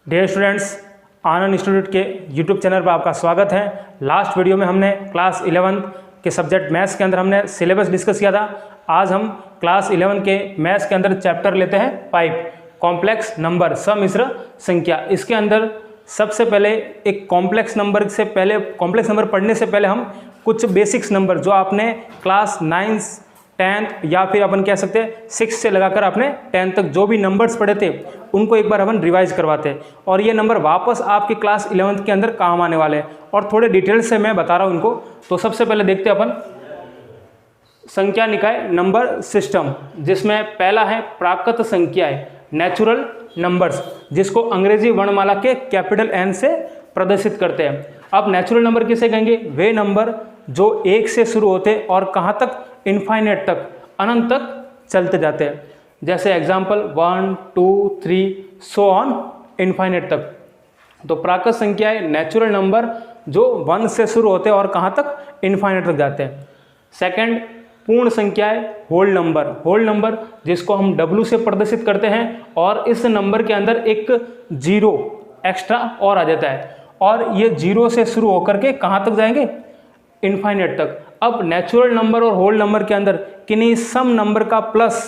Dear students, आनंद institute के YouTube channel पर आपका स्वागत है। लास्ट वीडियो में हमने क्लास 11 के सब्जेक्ट मैथ्स के अंदर हमने सिलेबस डिस्कस किया था। आज हम क्लास 11 के मैथ्स के अंदर चैप्टर लेते हैं 5 कॉम्प्लेक्स नंबर सम्मिश्र संख्या। इसके अंदर सबसे पहले एक कॉम्प्लेक्स नंबर पढ़ने से पहले हम कुछ बेसिक्स नंबर जो आपने क्लास 9 10th या फिर अपन कह सकते हैं 6 से लगाकर आपने 10th तक जो भी नंबर्स पढ़े थे उनको एक बार अपन रिवाइज करवाते हैं और ये नंबर वापस आपके क्लास 11th के अंदर काम आने वाले हैं और थोड़े डिटेल से मैं बता रहा हूँ इनको। तो सबसे पहले देखते हैं अपन संख्या निकाय नंबर सिस्टम, जिसमें पहला है प्राकृत संख्याएं नेचुरल नंबर्स, जिसको अंग्रेजी वर्णमाला के कैपिटल N से प्रदर्शित करते हैं। अब नेचुरल नंबर किसे कहेंगे? वे नंबर जो 1 से शुरू होते और कहाँ तक? इनफाइनाइट तक, अनंत तक चलते जाते हैं। जैसे एग्जाम्पल 1 2 3 सो ऑन इनफाइनाइट तक। तो प्राकृत संख्याएं नेचुरल नंबर जो 1 से शुरू होते हैं और कहाँ तक? इनफाइनाइट तक जाते हैं। सेकंड, पूर्ण संख्याएं होल नंबर जिसको हम W से प्रदर्शित करते हैं और इस नंबर के अंदर एक 0 एक्स्ट्रा और आ जाता है और ये 0 से शुरू होकर के कहाँ तक जाएंगे? इनफाइनाइट तक। अब नेचुरल नंबर और होल नंबर के अंदर किन्हीं सम नंबर का प्लस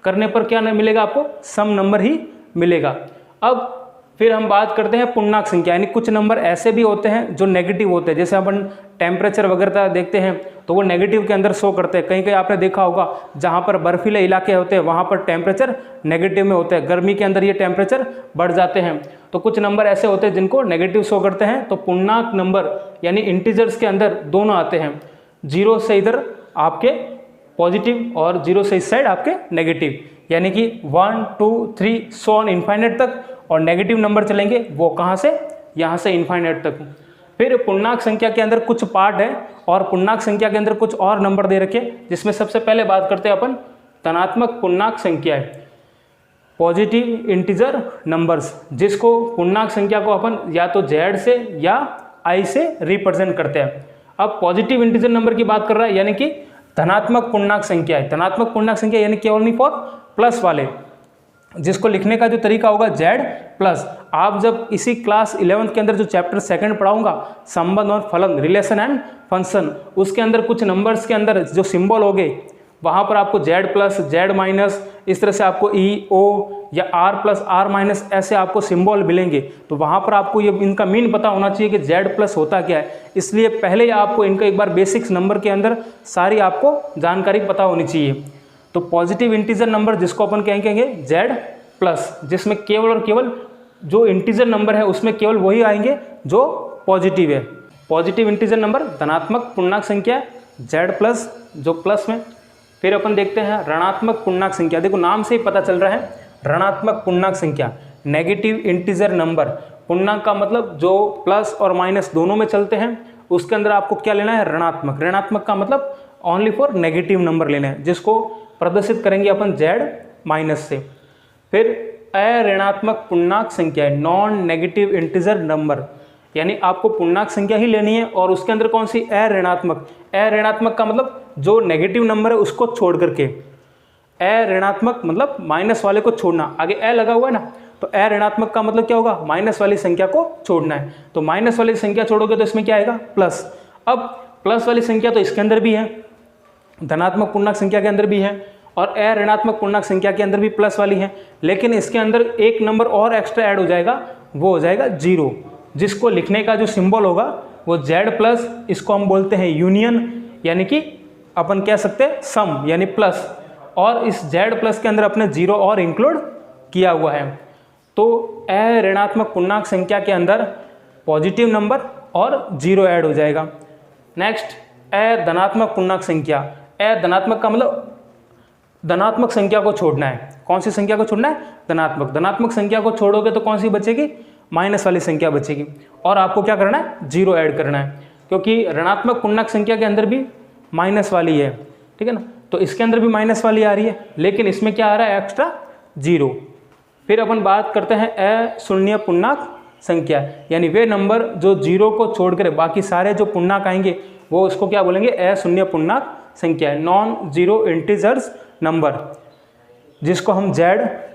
करने पर क्या मिलेगा आपको? सम नंबर ही मिलेगा। अब फिर हम बात करते हैं पूर्णांक संख्या, यानी कुछ नंबर ऐसे भी होते हैं जो नेगेटिव होते हैं। जैसे अपन टेम्परेचर वगैरह देखते हैं तो वो नेगेटिव के अंदर शो करते हैं। कहीं कहीं आपने देखा होगा जहाँ पर बर्फीले इलाके होते हैं वहाँ पर टेम्परेचर नेगेटिव में होते हैं, गर्मी के अंदर ये टेम्परेचर बढ़ जाते हैं। तो कुछ नंबर ऐसे होते हैं जिनको नेगेटिव शो करते हैं। तो पूर्णांक नंबर यानी इंटीजर्स के अंदर दोनों आते हैं, 0 से इधर आपके पॉजिटिव और 0 से इस साइड आपके नेगेटिव, यानी कि 1 2 3 सो ऑन इनफाइनाइट तक। और नेगेटिव नंबर चलेंगे वो कहाँ से? यहाँ से इनफाइनाइट तक। फिर पूर्णांक संख्या के अंदर कुछ पार्ट है और पूर्णांक संख्या के अंदर कुछ और नंबर दे रखे, जिसमें सबसे पहले बात करते हैं अपन धनात्मक पूर्णांक संख्याएं, पॉजिटिव इंटीजर नंबर्स, जिसको पूर्णांक संख्या को अपन या तो Z से या I से रिप्रेजेंट करते हैं। अब पॉजिटिव इंटीजर नंबर की बात कर रहा है, यानी कि धनात्मक पूर्णांक संख्या है। धनात्मक पूर्णांक संख्या यानी केवल नहीं फॉर प्लस वाले, जिसको लिखने का जो तरीका होगा Z प्लस। आप जब इसी क्लास 11 के अंदर जो चैप्टर 2 पढ़ाऊंगा संबंध और फलन, रिलेशन एंड फंक्शन, उसके अंदर कुछ नंबर्स के अंदर जो सिंबल हो गए वहाँ पर आपको Z प्लस Z माइनस, इस तरह से आपको E O या R प्लस R माइनस ऐसे आपको सिंबल मिलेंगे। तो वहाँ पर आपको ये इनका मीन पता होना चाहिए कि Z प्लस होता क्या है। इसलिए पहले आपको इनका एक बार बेसिक्स नंबर के अंदर सारी आपको जानकारी पता होनी चाहिए। तो पॉजिटिव इंटीजर नंबर जिसको अपन कहेंगे Z प्लस, जिसमें केवल और केवल जो इंटीजर नंबर है उसमें केवल वही आएंगे जो पॉजिटिव है। पॉजिटिव इंटीजर नंबर धनात्मक पूर्णांक संख्या Z प्लस जो प्लस में। फिर अपन देखते हैं ऋणात्मक पूर्णांक संख्या। देखो नाम से ही पता चल रहा है ऋणात्मक पूर्णांक संख्या, नेगेटिव इंटीजर नंबर। पूर्णांक का मतलब जो प्लस और माइनस दोनों में चलते हैं, उसके अंदर आपको क्या लेना है? ऋणात्मक। ऋणात्मक का मतलब ओनली फॉर नेगेटिव नंबर लेना है, जिसको प्रदर्शित करेंगे अपन Z माइनस से। फिर अऋणात्मक पूर्णांक संख्या है, नॉन नेगेटिव इंटीजर नंबर, यानी आपको पूर्णांक संख्या ही लेनी है और उसके अंदर कौन सी? अऋणात्मक। अऋणात्मक का मतलब जो नेगेटिव नंबर है उसको छोड़ करके। अऋणात्मक मतलब माइनस वाले को छोड़ना, आगे अ लगा हुआ है ना, तो अऋणात्मक का मतलब क्या होगा? माइनस वाली संख्या को छोड़ना है। तो माइनस वाली संख्या छोड़ोगे तो इसमें क्या आएगा? प्लस। अब प्लस वाली संख्या तो इसके अंदर भी है, धनात्मक पूर्णांक संख्या के अंदर भी है और अऋणात्मक पूर्णांक संख्या के अंदर भी प्लस वाली है, लेकिन इसके अंदर एक नंबर और एक्स्ट्रा ऐड हो जाएगा, वो हो जाएगा 0, जिसको लिखने का जो सिंबल होगा वो Z प्लस। इसको हम बोलते हैं यूनियन, यानी कि अपन कह सकते हैं सम यानी प्लस, और इस Z प्लस के अंदर अपने 0 और इंक्लूड किया हुआ है। तो अऋणात्मक पूर्णांक संख्या के अंदर पॉजिटिव नंबर और 0 ऐड हो जाएगा। नेक्स्ट, अधनात्मक पूर्णांक संख्या। अधनात्मक का मतलब धनात्मक संख्या को छोड़ना है। कौन सी संख्या को छोड़ना है? धनात्मक। धनात्मक संख्या को छोड़ोगे तो कौन सी बचेगी? माइनस वाली संख्या बचेगी और आपको क्या करना है? 0 ऐड करना है, क्योंकि ऋणात्मक पूर्णांक संख्या के अंदर भी माइनस वाली है, ठीक है ना। तो इसके अंदर भी माइनस वाली आ रही है, लेकिन इसमें क्या आ रहा है? एक्स्ट्रा 0। फिर अपन बात करते हैं अशून्य पूर्णांक संख्या, यानी वे नंबर जो 0 को छोड़कर बाकी सारे जो पूर्णांक आएंगे वो उसको क्या बोलेंगे? अशून्य पूर्णांक संख्या, नॉन जीरो इंटीजर्स नंबर। जिसको हम Z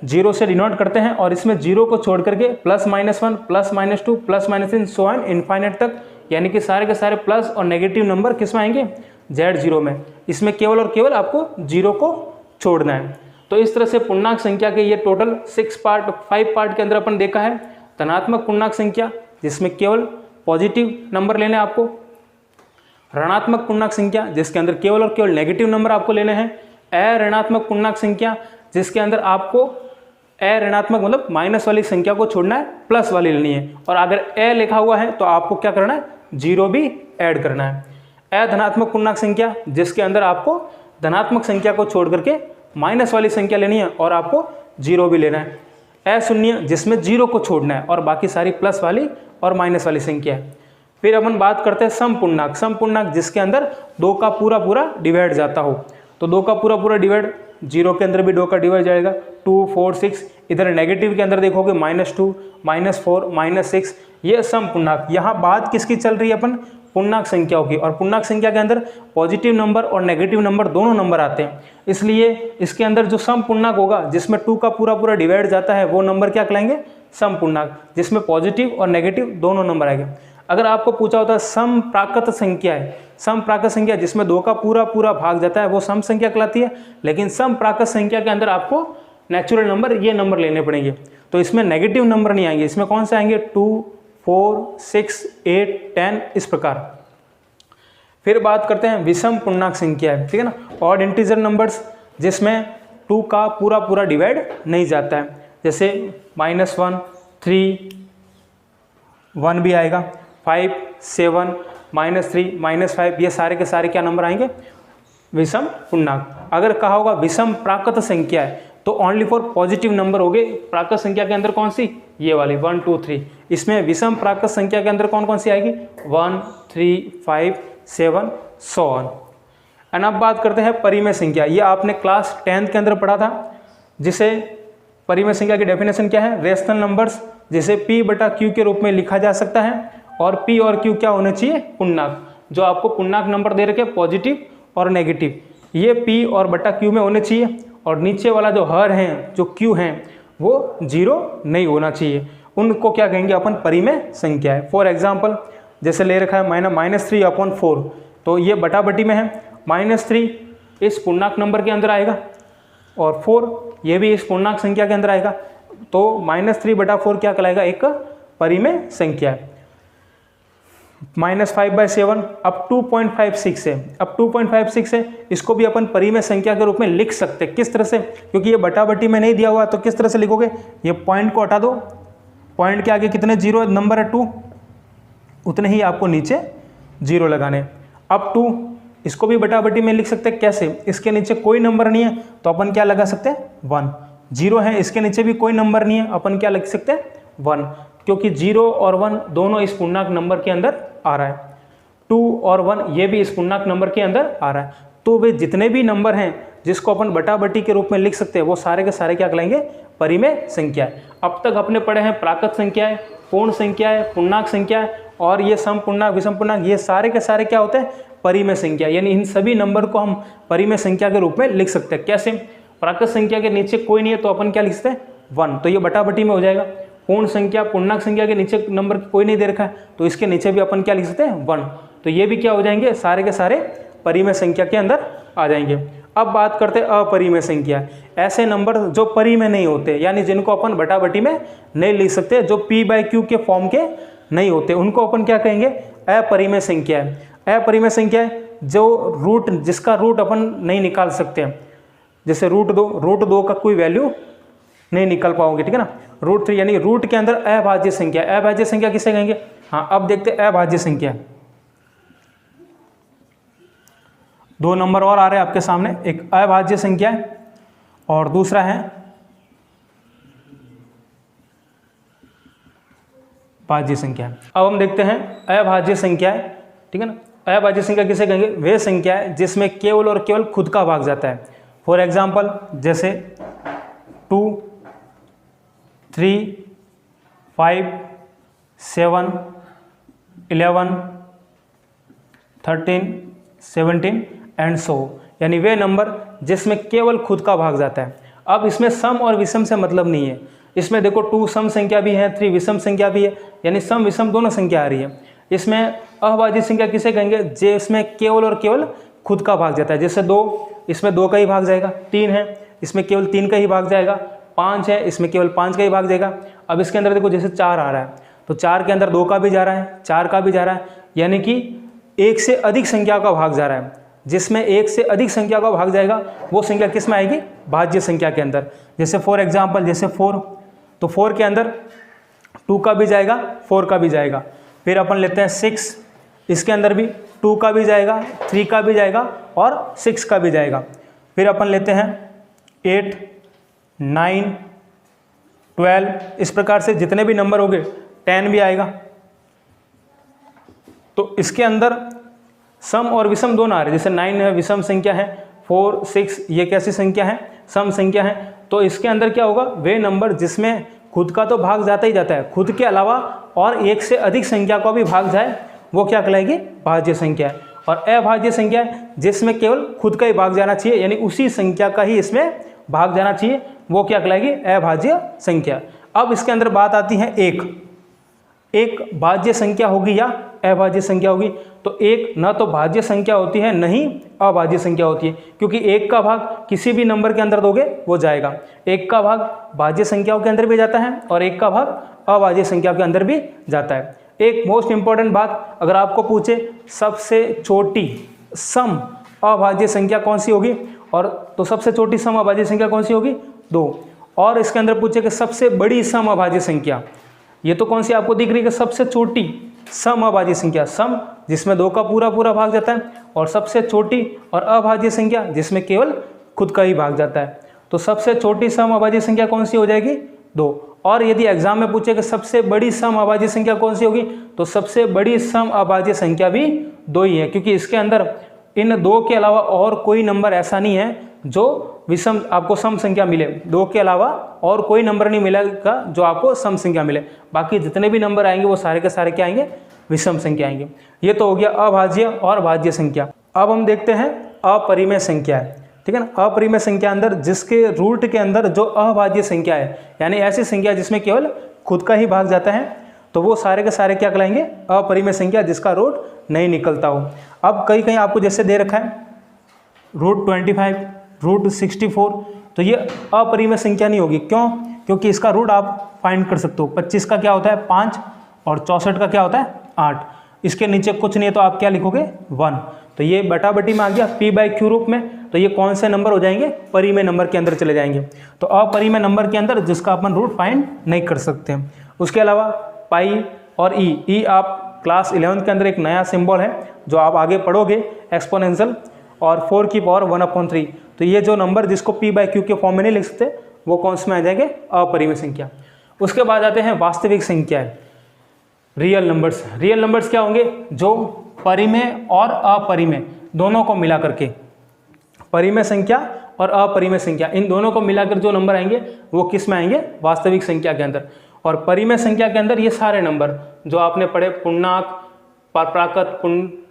0 से डिनोट करते हैं, और इसमें 0 को छोड़ करके +-1 +-2 +-3 सो ऑन इनफाइनाइट तक, यानी कि सारे के सारे प्लस और नेगेटिव नंबर किस में आएंगे, Z0 में। इसमें केवल और केवल आपको 0 को छोड़ना है। तो इस तरह से पूर्णांक संख्या के ये टोटल 5 पार्ट के अंदर अपन देखा है। धनात्मक पूर्णांक संख्या जिसमें केवल पॉजिटिव नंबर लेने हैं आपको, ऋणात्मक पूर्णांक संख्या जिसके अंदर केवल और केवल नेगेटिव नंबर आपको लेने हैं, अऋणात्मक पूर्णांक संख्या जिसके अंदर आपको अऋणात्मक मतलब माइनस वाली संख्या को छोड़ना है, प्लस वाली लेनी है, और अगर अ लिखा हुआ है तो आपको क्या करना है, 0 भी ऐड करना है। अधनात्मक पूर्णांक संख्या जिसके अंदर आपको धनात्मक संख्या को छोड़ करके माइनस वाली संख्या लेनी है और आपको 0 भी लेना है। अशून्य जिसमें 0 को छोड़ना है और बाकी सारी प्लस वाली और माइनस वाली संख्या है। फिर अपन बात करते हैं समपूर्णांक। समपूर्णांक जिसके अंदर 2 का पूरा डिवाइड जाता हो, तो 2 का पूरा डिवाइड, 0 के अंदर भी 2 का डिवाइड जाएगा, 2, 4, 6, इधर नेगेटिव के अंदर देखोगे -2, -4, -6, ये समपूर्णांक। यहाँ बात किसकी चल रही है, अपन पूर्णांक संख्याओं की, और पूर्णांक संख्या के अंदर पॉजिटिव नंबर और नेगेटिव नंबर दोनों नंबर आते हैं, इसलिए इसके अंदर जो समपूर्णांक होगा जिसमें 2 का पूरा डिवाइड जाता है वो नंबर क्या कहलाएंगे, समपूर्णांक, जिसमें पॉजिटिव और नेगेटिव दोनों नंबर आएंगे। अगर आपको पूछा होता है समप्राकृत संख्या है, समप्राकृत संख्या जिसमें 2 का पूरा भाग जाता है वो सम संख्या कहलाती है, लेकिन समप्राकृत संख्या के अंदर आपको नेचुरल नंबर ये नंबर लेने पड़ेंगे, तो इसमें नेगेटिव नंबर नहीं आएंगे, इसमें कौन से आएंगे, 2, 4, 6, 8, 10, इस प्रकार। फिर बात करते हैं विषम पूर्णांक संख्या है, ठीक है ना, ऑड इंटीजर नंबर्स जिसमें 2 का पूरा डिवाइड नहीं जाता है, जैसे -1, 3, 1 भी आएगा, 5, 7, -3, -5, ये सारे के सारे क्या नंबर आएंगे, विषम पूर्णांक। अगर कहा होगा विषम प्राकृत संख्या है तो ओनली फॉर पॉजिटिव नंबर हो गए। प्राकृत संख्या के अंदर कौन सी, ये वाली 1, 2, 3। इसमें विषम प्राकृत संख्या के अंदर कौन कौन सी आएगी, 1, 3, 5, 7, सो ऑन। एंड अब बात करते हैं परिमेय संख्या। ये आपने क्लास 10th के अंदर पढ़ा था, जिसे परिमेय संख्या की डेफिनेशन क्या है, रेशनल नंबर्स जिसे P/Q के रूप में लिखा जा सकता है, और P और Q क्या होने चाहिए, पूर्णांक। जो आपको पूर्णांक नंबर दे रखे पॉजिटिव और नेगेटिव, ये P और बटा Q में होने चाहिए, और नीचे वाला जो हर हैं, जो Q हैं, वो 0 नहीं होना चाहिए। उनको क्या कहेंगे अपन, परिमेय संख्या है। फॉर एग्जाम्पल जैसे ले रखा है -3/4, तो ये बटा बटी में है, -3 इस पूर्णांक नंबर के अंदर आएगा और 4 ये भी इस पूर्णांक संख्या के अंदर आएगा, तो -3/4 क्या कहलाएगा, एक परिमेय संख्या है। -5/7 अब 2.56 है, अब 2.56 है, इसको भी अपन परिमेय संख्या के रूप में लिख सकते हैं। किस तरह से, क्योंकि ये बटा बटी में नहीं दिया हुआ, तो किस तरह से लिखोगे, ये पॉइंट को हटा दो, पॉइंट के आगे कितने 0 नंबर है, 2, उतने ही आपको नीचे 0 लगाने। अब 2 इसको भी बटा बटी में लिख सकते हैं, कैसे, इसके नीचे कोई नंबर नहीं है तो अपन क्या लगा सकते हैं, 1, 0 है, इसके नीचे भी कोई नंबर नहीं है, अपन क्या लिख सकते हैं, 1, क्योंकि 0 और 1 दोनों इस पूर्णांक नंबर के अंदर आ रहा है, 2 और 1 ये भी इस पूर्णांक नंबर के अंदर आ रहा है। तो वे जितने भी नंबर हैं जिसको अपन बटा बटी के रूप में लिख सकते हैं, वो सारे के सारे क्या कहलाएंगे, परिमेय संख्या है। अब तक अपने पढ़े हैं प्राकृत संख्याएं, पूर्ण संख्याएं, पूर्णांक संख्या, और ये समपूर्णांक, विषम पूर्णांक, ये सारे के सारे क्या होते हैं, परिमेय संख्या। यानी इन सभी नंबर को हम परिमेय संख्या के रूप में लिख सकते हैं। कैसे, प्राकृत संख्या के नीचे कोई नहीं है तो अपन क्या लिख सकते हैं, 1, तो ये बटा बटी में हो जाएगा। पूर्ण संख्या, पूर्णांक संख्या के नीचे नंबर कोई नहीं दे रखा है तो इसके नीचे भी अपन क्या लिख सकते हैं, 1, तो ये भी क्या हो जाएंगे, सारे के सारे परिमेय संख्या के अंदर आ जाएंगे। अब बात करते हैं अपरिमेय संख्या, ऐसे नंबर जो परिमेय नहीं होते, यानी जिनको अपन बटा बटी में नहीं लिख सकते, जो P/Q के फॉर्म के नहीं होते, उनको अपन क्या कहेंगे, अपरिमेय संख्या है। अपरिमेय संख्या है जो रूट, जिसका रूट अपन नहीं निकाल सकते हैं, जैसे रूट 2 का कोई वैल्यू नहीं निकल पाओगे, ठीक है ना। √3 यानी रूट के अंदर अभाज्य संख्या। अभाज्य संख्या किसे कहेंगे, हाँ अब देखते हैं अभाज्य संख्या। 2 नंबर और आ रहे हैं आपके सामने, एक अभाज्य संख्या है और दूसरा है भाज्य संख्या। अब हम देखते हैं अभाज्य संख्या, ठीक है ना। अभाज्य संख्या किसे कहेंगे, वे संख्या है जिसमें केवल और केवल खुद का भाग जाता है। फॉर एग्जाम्पल जैसे 2, 3, 5, 7, 11, 13, 17 एंड सो, यानी वे नंबर जिसमें केवल खुद का भाग जाता है। अब इसमें सम और विषम से मतलब नहीं है। इसमें देखो 2 सम संख्या भी है, 3 विषम संख्या भी है, यानी सम विषम दोनों संख्या आ रही है। इसमें अभाज्य संख्या किसे कहेंगे? जिसमें केवल और केवल खुद का भाग जाता है। जैसे 2, इसमें 2 का ही भाग जाएगा। 3 है, इसमें केवल 3 का ही भाग जाएगा। 5 है, इसमें केवल 5 का ही भाग जाएगा। अब इसके अंदर देखो जैसे 4 आ रहा है, तो 4 के अंदर 2 का भी जा रहा है, 4 का भी जा रहा है, यानी कि 1 से अधिक संख्या का भाग जा रहा है। जिसमें 1 से अधिक संख्या का भाग जाएगा वो संख्या किस में आएगी? भाज्य संख्या के अंदर। जैसे फॉर एग्जाम्पल जैसे 4, तो 4 के अंदर 2 का भी जाएगा, 4 का भी जाएगा। फिर अपन लेते हैं 6, इसके अंदर भी 2 का भी जाएगा, 3 का भी जाएगा और 6 का भी जाएगा। फिर अपन लेते हैं 8, 9, 12, इस प्रकार से जितने भी नंबर होंगे 10 भी आएगा। तो इसके अंदर सम और विषम दोनों आ रहे हैं। जैसे 9 है विषम संख्या है, 4, 6 ये कैसी संख्या है? सम संख्या है। तो इसके अंदर क्या होगा? वे नंबर जिसमें खुद का तो भाग जाता ही जाता है, खुद के अलावा और 1 से अधिक संख्या का भी भाग जाए वो क्या कहलाएगी? भाज्य संख्या है। और अभाज्य संख्या है जिसमें केवल खुद का ही भाग जाना चाहिए, यानी उसी संख्या का ही इसमें भाग जाना चाहिए, वो क्या कहलाएगी? अभाज्य संख्या। अब इसके अंदर बात आती है एक भाज्य संख्या होगी या अभाज्य संख्या होगी। तो एक न तो भाज्य संख्या होती है, न ही अभाज्य संख्या होती है, क्योंकि 1 का भाग किसी भी नंबर के अंदर दोगे वो जाएगा। 1 का भाग भाज्य संख्याओं के अंदर भी जाता है और 1 का भाग अभाज्य संख्या के अंदर भी जाता है। एक मोस्ट इंपॉर्टेंट बात, अगर आपको पूछे सबसे छोटी सम अभाज्य संख्या कौन सी होगी, और तो सबसे छोटी सम अभाज्य संख्या कौन सी होगी? 2। और इसके अंदर पूछे कि सबसे बड़ी सम अभाज्य संख्या, ये तो कौन सी आपको दिख रही है? सबसे छोटी सम अभाज्य संख्या, सम जिसमें 2 का पूरा भाग जाता है, और सबसे छोटी और अभाज्य संख्या जिसमें केवल खुद का ही भाग जाता है। तो सबसे छोटी सम अभाज्य संख्या कौन सी हो जाएगी? 2। और यदि एग्जाम में पूछे कि सबसे बड़ी सम अभाज्य संख्या कौन सी होगी, तो सबसे बड़ी सम अभाज्य संख्या भी 2 ही है, क्योंकि इसके अंदर इन 2 के अलावा और कोई नंबर ऐसा नहीं है जो विषम आपको सम संख्या मिले। 2 के अलावा और कोई नंबर नहीं मिलेगा जो आपको सम संख्या मिले। बाकी जितने भी नंबर आएंगे वो सारे के सारे क्या आएंगे? विषम संख्या आएंगे। ये तो हो गया अभाज्य और भाज्य संख्या। अब हम देखते हैं अपरिमेय संख्या है, ठीक है ना। अपरिमेय संख्या अंदर जिसके रूट के अंदर जो अभाज्य संख्या है, यानी ऐसी संख्या जिसमें केवल खुद का ही भाग जाता है, तो वो सारे के सारे क्या कहलाएंगे? अपरिमेय संख्या, जिसका रूट नहीं निकलता हो। अब कहीं आपको जैसे दे रखा है रूट 25, रूट 64, तो ये अपरिमेय संख्या नहीं होगी। क्यों? क्योंकि इसका रूट आप फाइंड कर सकते हो। 25 का क्या होता है? 5, और 64 का क्या होता है? 8। इसके नीचे कुछ नहीं है तो आप क्या लिखोगे? 1। तो ये बटा बटी में आ गया p/q रूप में। तो ये कौन से नंबर हो जाएंगे? परिमेय नंबर के अंदर चले जाएंगे। तो अपरिमेय नंबर के अंदर जिसका अपन रूट फाइंड नहीं कर सकते हैं। उसके अलावा पाई और ई आप क्लास 11 के अंदर एक नया सिंबल है जो आप आगे पढ़ोगे, एक्सपोनेंशियल, और 4 की पावर 1/3। तो ये जो नंबर जिसको p/q के फॉर्म में नहीं लिख सकते वो कौन से में आ जाएंगे? अपरिमेय संख्या। उसके बाद आते हैं वास्तविक संख्या, रियल नंबर्स। रियल नंबर्स क्या होंगे? जो परिमेय और अपरिमेय दोनों को मिला करके, परिमेय संख्या और अपरिमेय संख्या, इन दोनों को मिलाकर जो नंबर आएंगे वो किस में आएंगे? वास्तविक संख्या के अंदर। और परिमेय संख्या के अंदर ये सारे नंबर जो आपने पढ़े, पूर्णांक, प्राकृत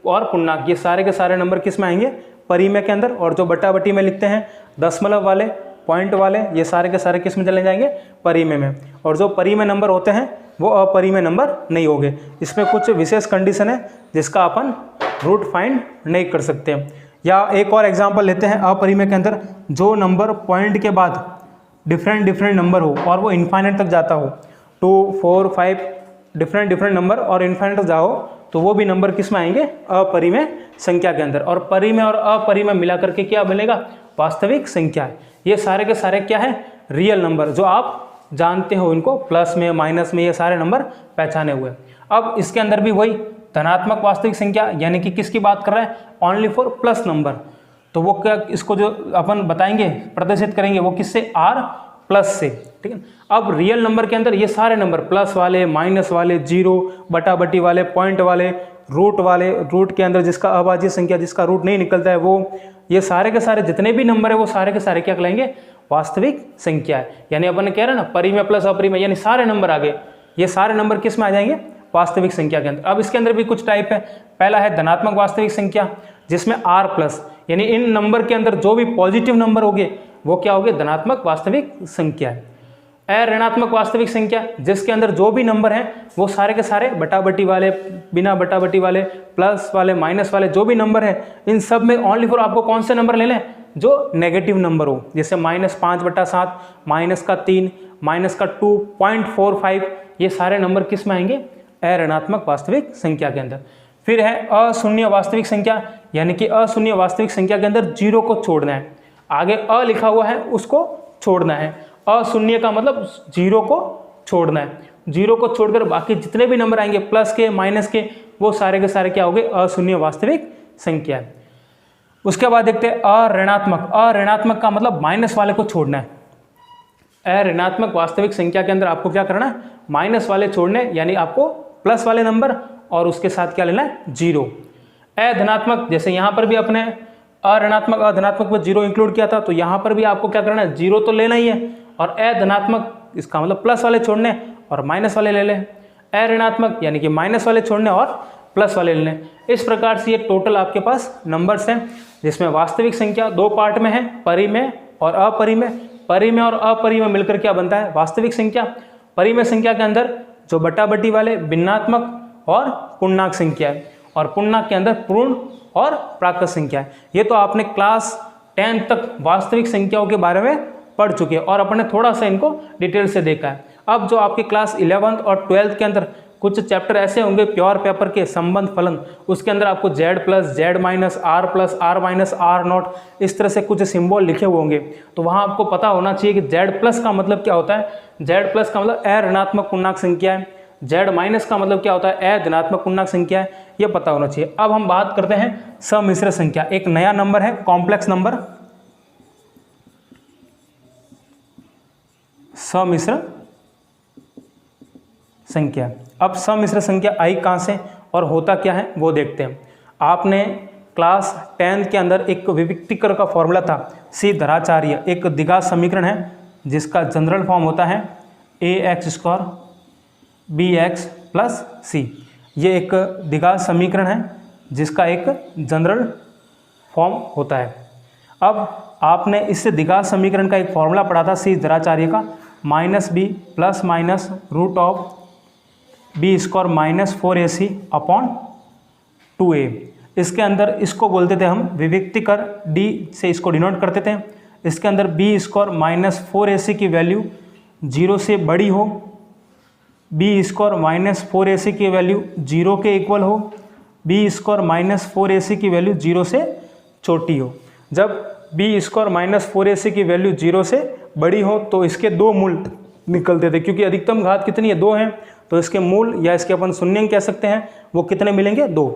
और पूर्णांक, ये सारे के सारे नंबर किस में आएंगे? परिमेय के अंदर। और जो बटा बटी में लिखते हैं दशमलव वाले, पॉइंट वाले, ये सारे के सारे किस में चले जाएंगे? परिमेय में। और जो परिमेय नंबर होते हैं वो अपरिमेय नंबर नहीं होंगे। इसमें कुछ विशेष कंडीशन है जिसका अपन रूट फाइंड नहीं कर सकते। या एक और एग्जांपल लेते हैं अपरिमेय के अंदर, जो नंबर पॉइंट के बाद डिफरेंट नंबर हो और वो इन्फाइनाइट तक जाता हो, 2, 4, 5 डिफरेंट नंबर और इन्फाइनाइट तक जाओ, तो वो भी नंबर किस में आएंगे? अपरिमेय संख्या के अंदर। और परिमेय और अपरिमेय मिलाकर के क्या बनेगा? वास्तविक संख्या है। ये सारे के सारे क्या है? रियल नंबर, जो आप जानते हो इनको, प्लस में, माइनस में, ये सारे नंबर पहचाने हुए। अब इसके अंदर भी वही धनात्मक वास्तविक संख्या, यानी कि किसकी बात कर रहे हैं? Only for plus number. तो वो क्या, इसको जो अपन बताएंगे, प्रदर्शित करेंगे, वो किससे? आर प्लस से, ठीक है। अब रियल नंबर के अंदर ये सारे नंबर, प्लस वाले, माइनस वाले, जीरो, बटा बटी वाले, पॉइंट वाले, रूट वाले, रूट के अंदर जिसका अभाज्य संख्या, जिसका रूट नहीं निकलता है वो, ये सारे के सारे जितने भी नंबर है वो सारे के सारे क्या कहलाएंगे? वास्तविक संख्या है। यानी अपन कह रहे हैं ना, परिमेय प्लस अपरिमेय, यानी सारे नंबर आ गए। ये सारे नंबर किस में आ जाएंगे? वास्तविक संख्या के अंदर। अब इसके अंदर भी कुछ टाइप है। पहला है धनात्मक वास्तविक संख्या, जिसमें आर प्लस, यानी इन नंबर के अंदर जो भी पॉजिटिव नंबर होंगे वो क्या होगी, धनात्मक वास्तविक संख्या है। अऋणात्मक वास्तविक संख्या जिसके अंदर जो भी नंबर हैं वो सारे के सारे बटाबटी वाले, बिना बटाबटी वाले, प्लस वाले, माइनस वाले, जो भी नंबर हैं इन सब में ओनली फॉर आपको कौन से नंबर ले लें, जो नेगेटिव नंबर हो, जैसे -5/7, -3, -2.45, ये सारे नंबर किस में आएंगे, अऋणात्मक वास्तविक संख्या के अंदर। फिर है अशून्य वास्तविक संख्या, यानी कि अशून्य वास्तविक संख्या के अंदर 0 को छोड़ना है, आगे अ लिखा हुआ है उसको छोड़ना है। अशून्य का मतलब 0 को छोड़ना है, 0 को छोड़कर बाकी जितने भी नंबर आएंगे प्लस के, माइनस के, वो सारे के सारे क्या हो गए, अशून्य वास्तविक संख्या है। उसके बाद देखते हैं अऋणात्मक। अऋणात्मक का मतलब माइनस वाले को छोड़ना है। अऋणात्मक वास्तविक संख्या के अंदर आपको क्या करना है, माइनस वाले छोड़ने, यानी आपको प्लस वाले नंबर और उसके साथ क्या लेना है, 0। अधनात्मक, जैसे यहाँ पर भी अपने अऋणात्मक अधनात्मक में 0 इंक्लूड किया था, तो यहाँ पर भी आपको क्या करना है, 0 तो लेना ही है, और अधनात्मक इसका मतलब प्लस वाले छोड़ने और माइनस वाले ले लें। अऋणात्मक यानी कि माइनस वाले छोड़ने और प्लस वाले ले लें। इस प्रकार से ये टोटल आपके पास नंबर्स हैं, जिसमें वास्तविक संख्या 2 पार्ट में है, परिमेय और अपरिमेय। परिमेय और अपरिमेय मिलकर क्या बनता है, वास्तविक संख्या। परिमेय संख्या के अंदर जो बटाबटी वाले, भिन्नात्मक और पूर्णांक संख्या है, और पूर्णांक के अंदर पूर्ण और प्राकृत संख्या है। ये तो आपने क्लास 10 तक वास्तविक संख्याओं के बारे में पढ़ चुके हैं और अपने थोड़ा सा इनको डिटेल से देखा है। अब जो आपके क्लास 11th और 12th के अंदर कुछ चैप्टर ऐसे होंगे, प्योर पेपर के संबंध फलन, उसके अंदर आपको Z plus, Z minus, R plus, R minus, R not, इस तरह से कुछ सिंबल लिखे हुए होंगे। तो वहाँ आपको पता होना चाहिए कि Z प्लस का मतलब क्या होता है। Z प्लस का मतलब अऋणात्मक पूर्णांक संख्या है, Z माइनस का मतलब क्या होता है, अधनात्मक पूर्णांक संख्या है, ये पता होना चाहिए। अब हम बात करते हैं सम्मिश्र संख्या। एक नया नंबर है, कॉम्प्लेक्स नंबर, सम्मिश्र संख्या। अब सम्मिश्र संख्या आई कहाँ से और होता क्या है वो देखते हैं। आपने क्लास 10 के अंदर एक विविक्तीकर का फॉर्मूला था, सी धराचार्य, एक द्विघात समीकरण है जिसका जनरल फॉर्म होता है ax² bx प्लस सी। ये एक द्विघात समीकरण है जिसका एक जनरल फॉर्म होता है। अब आपने इससे द्विघात समीकरण का एक फॉर्मूला पढ़ा था, सी धराचार्य का, -b plus minus √b² minus 4ac upon 2a। इसके अंदर इसको बोलते थे हम विविक्तीकर, d से इसको डिनोट करते थे। इसके अंदर b² माइनस 4ac की वैल्यू 0 से बड़ी हो, b² माइनस 4ac की वैल्यू 0 के इक्वल हो, b² माइनस 4ac की वैल्यू 0 से छोटी हो। जब b² माइनस 4ac की वैल्यू 0 से बड़ी हो तो इसके 2 मूल निकलते थे, क्योंकि अधिकतम घात कितनी है, 2 है, तो इसके मूल या इसके अपन शून्यंक कह सकते हैं, वो कितने मिलेंगे, 2।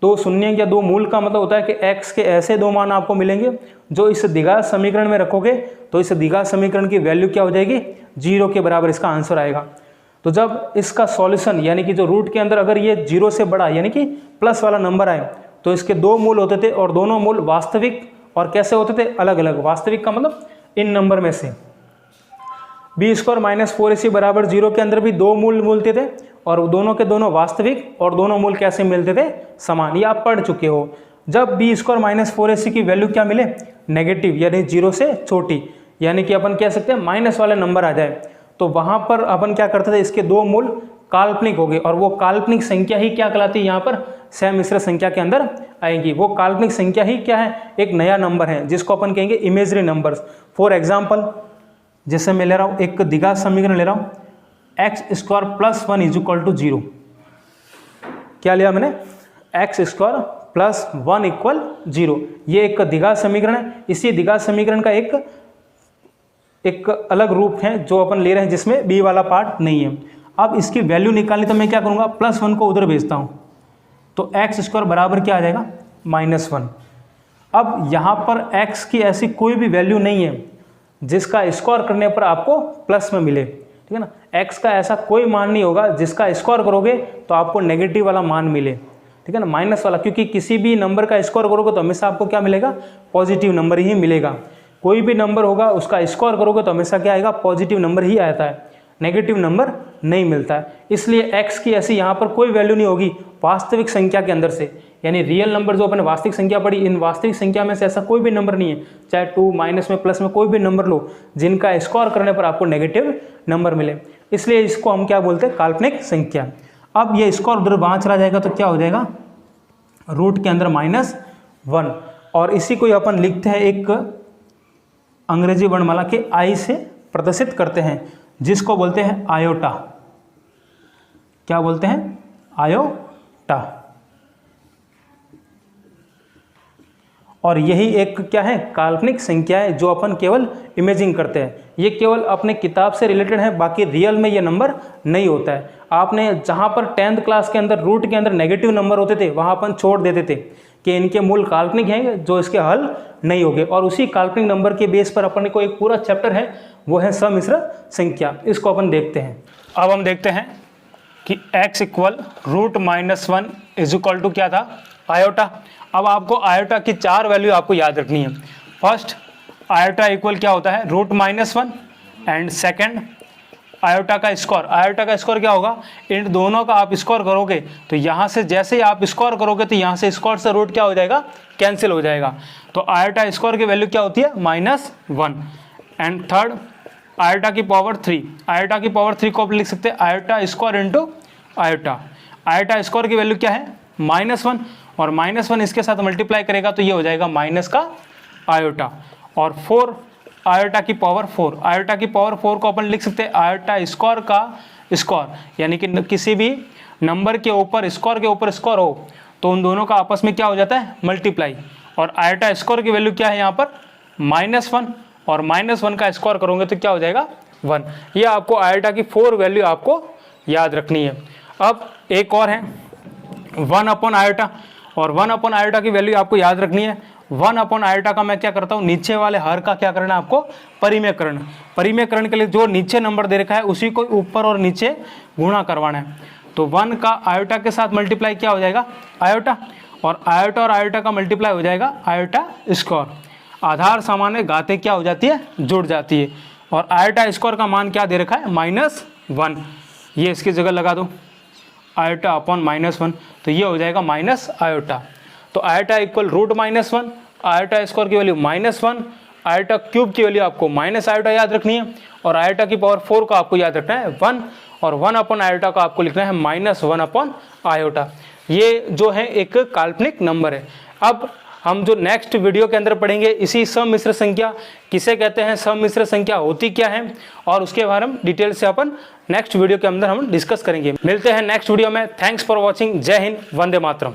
तो शून्यंक या 2 मूल का मतलब होता है कि x के ऐसे 2 मान आपको मिलेंगे जो इस द्विघात समीकरण में रखोगे तो इस द्विघात समीकरण की वैल्यू क्या हो जाएगी, 0 के बराबर इसका आंसर आएगा। तो जब इसका सॉल्यूशन यानी कि जो रूट के अंदर अगर ये 0 से बड़ा यानी कि प्लस वाला नंबर आए तो इसके 2 मूल होते थे, और दोनों मूल वास्तविक और कैसे होते थे, अलग अलग। वास्तविक का मतलब इन नंबर में से b² माइनस 4ac बराबर 0 के अंदर भी 2 मूल मिलते थे, और दोनों के दोनों वास्तविक, और दोनों मूल कैसे मिलते थे, समान। ये आप पढ़ चुके हो। जब b² माइनस 4ac की वैल्यू क्या मिले, नेगेटिव, यानी 0 से छोटी, यानी कि अपन कह सकते हैं माइनस वाले नंबर आ जाए, तो वहाँ पर अपन क्या करते थे, इसके 2 मूल काल्पनिक हो गए, और वो काल्पनिक संख्या ही क्या कहलाती है, यहाँ पर सम्मिश्र संख्या के अंदर आएगी। वो काल्पनिक संख्या ही क्या है, एक नया नंबर है जिसको अपन कहेंगे इमेजरी नंबर्स। फॉर एग्जाम्पल, जैसे मैं ले रहा हूँ एक द्विघात समीकरण ले रहा हूँ, x² plus 1 is equal to 0। क्या लिया मैंने, x² प्लस 1 इक्वल 0। ये एक द्विघात समीकरण है। इसी द्विघात समीकरण का एक अलग रूप है जो अपन ले रहे हैं, जिसमें b वाला पार्ट नहीं है। अब इसकी वैल्यू निकालनी तो मैं क्या करूँगा, +1 को उधर भेजता हूँ, तो x² बराबर क्या आ जाएगा, -1। अब यहाँ पर x की ऐसी कोई भी वैल्यू नहीं है जिसका स्क्वायर करने पर आपको प्लस में मिले, ठीक है ना। x का ऐसा कोई मान नहीं होगा जिसका स्क्वायर करोगे तो आपको नेगेटिव वाला मान मिले, ठीक है ना, माइनस वाला, क्योंकि किसी भी नंबर का स्क्वायर करोगे तो हमेशा आपको क्या मिलेगा, पॉजिटिव नंबर ही मिलेगा। कोई भी नंबर होगा उसका स्क्वायर करोगे तो हमेशा क्या आएगा, पॉजिटिव नंबर ही आता है, नेगेटिव नंबर नहीं मिलता है। इसलिए x की ऐसी यहाँ पर कोई वैल्यू नहीं होगी वास्तविक संख्या के अंदर से। यानी रियल नंबर जो अपने वास्तविक संख्या पढ़ी, इन वास्तविक संख्या में से ऐसा कोई भी नंबर नहीं है, चाहे 2 माइनस में प्लस में कोई भी नंबर लो, जिनका स्क्वायर करने पर आपको नेगेटिव नंबर मिले, इसलिए इसको हम क्या बोलते हैं, काल्पनिक संख्या। अब ये स्क्वायर उधर वहाँ चला जाएगा तो क्या हो जाएगा, रूट के अंदर -1, और इसी को अपन लिखते हैं एक अंग्रेजी वर्णमाला के आई से प्रदर्शित करते हैं, जिसको बोलते हैं आयोटा। क्या बोलते हैं, आयोटा। और यही एक क्या है, काल्पनिक संख्या है जो अपन केवल इमेजिंग करते हैं। ये केवल अपने किताब से रिलेटेड है, बाकी रियल में ये नंबर नहीं होता है। आपने जहाँ पर 10th क्लास के अंदर रूट के अंदर नेगेटिव नंबर होते थे, वहाँ अपन छोड़ देते थे कि इनके मूल काल्पनिक हैं जो इसके हल नहीं होंगे, और उसी काल्पनिक नंबर के बेस पर अपन को एक पूरा चैप्टर है, वो है सम्मिश्र संख्या। इसको अपन देखते हैं। अब हम देखते हैं कि x equal √-1 is equal to क्या था, आयोटा। अब आपको आयोटा की 4 वैल्यू आपको याद रखनी है। फर्स्ट, आयोटा इक्वल क्या होता है, √-1, एंड सेकंड आयोटा का स्क्वायर। आयोटा का स्क्वायर क्या होगा, इन दोनों का आप स्क्वायर करोगे तो यहाँ से जैसे ही आप स्क्वायर करोगे तो यहाँ से स्क्वायर से रूट क्या हो जाएगा, कैंसिल हो जाएगा। तो आयोटा स्क्वायर की वैल्यू क्या होती है, -1। एंड थर्ड, आयोटा की पावर 3। आयोटा की पावर 3 को आप लिख सकते हैं iota square into iota. Iota square की वैल्यू क्या है, -1, और -1 इसके साथ मल्टीप्लाई करेगा तो ये हो जाएगा माइनस का आयोटा। और 4 आयोटा की पावर 4। आयोटा की पावर 4 को अपन लिख सकते हैं आयोटा स्क्वायर का स्क्वायर, यानी कि किसी भी नंबर के ऊपर स्क्वायर के ऊपर स्क्वायर हो तो उन दोनों का आपस में क्या हो जाता है, मल्टीप्लाई। और आयोटा स्क्वायर की वैल्यू क्या है यहाँ पर, -1, और -1 का स्क्वायर करोगे तो क्या हो जाएगा, 1। ये आपको आयोटा की 4 वैल्यू आपको याद रखनी है। अब एक और है 1 आयोटा, और 1 आयोटा की वैल्यू आपको याद रखनी है। 1 आयोटा का मैं क्या करता हूँ, नीचे वाले हर का क्या करना है आपको, परिमेयकरण। परिमेयकरण के लिए जो नीचे नंबर दे रखा है उसी को ऊपर और नीचे गुणा करवाना है। तो 1 का आयोटा के साथ मल्टीप्लाई क्या हो जाएगा, आयोटा, और आयोटा का मल्टीप्लाई हो जाएगा आयोटा स्क्वायर। आधार सामान्य घातें क्या हो जाती है, जुड़ जाती है। और आयोटा स्क्वायर का मान क्या दे रखा है, -1। ये इसकी जगह लगा दो, आयोटा अपॉन -1, तो ये हो जाएगा माइनस आयोटा। तो आयोटा इक्वल √-1, आयोटा स्क्वायर की वैल्यू -1, आयोटा क्यूब की वैल्यू आपको माइनस आयोटा याद रखनी है, और आयोटा की पावर 4 को आपको याद रखना है 1, और 1 आयोटा को आपको लिखना है -1 आयोटा। ये जो है एक काल्पनिक नंबर है। अब हम जो नेक्स्ट वीडियो के अंदर पढ़ेंगे इसी सम्मिश्र संख्या किसे कहते हैं, सम्मिश्र संख्या होती क्या है, और उसके बारे में डिटेल से अपन नेक्स्ट वीडियो के अंदर हम डिस्कस करेंगे। मिलते हैं नेक्स्ट वीडियो में। Thanks for watching. जय हिंद, वंदे मातरम।